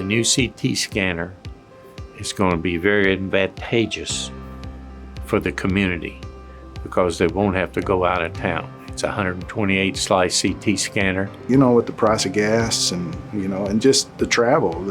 new CT scanner is going to be very advantageous for the community because they won't have to go out of town. It's a 128 slice CT scanner. You know, with the price of gas and, and just the travel,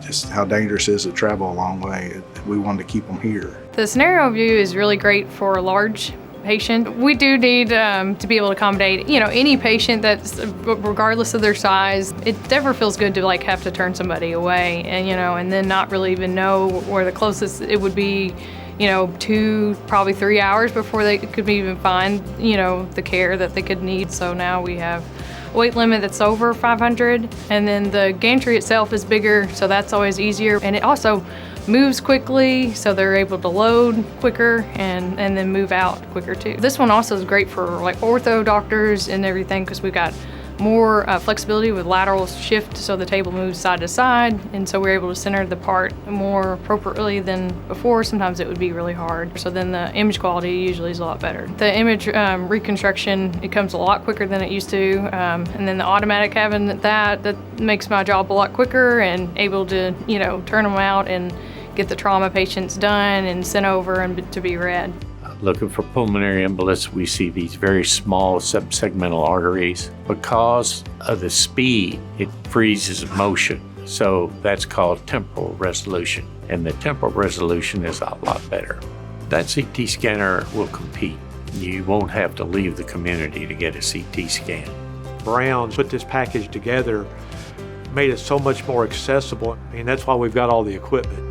just how dangerous it is to travel a long way, we wanted to keep them here. The scenario view is really great for a large patient. We do need to be able to accommodate, any patient that's, regardless of their size. It never feels good to have to turn somebody away and then not really even know where the closest it would be, 2, probably 3 hours before they could even find, the care that they could need. So now we have a weight limit that's over 500, and then the gantry itself is bigger, so that's always easier. And it also moves quickly, so they're able to load quicker and then move out quicker too. This one also is great for ortho doctors and everything because we've got more flexibility with lateral shift, so the table moves side to side, and so we're able to center the part more appropriately than before. Sometimes it would be really hard, so then the image quality usually is a lot better. The image reconstruction, it comes a lot quicker than it used to, and then the automatic having that makes my job a lot quicker and able to turn them out and get the trauma patients done and sent over and to be read. Looking for pulmonary embolies, we see these very small subsegmental arteries. Because of the speed, it freezes motion. So that's called temporal resolution. And the temporal resolution is a lot better. That CT scanner will compete. You won't have to leave the community to get a CT scan. Brown put this package together, made it so much more accessible. That's why we've got all the equipment.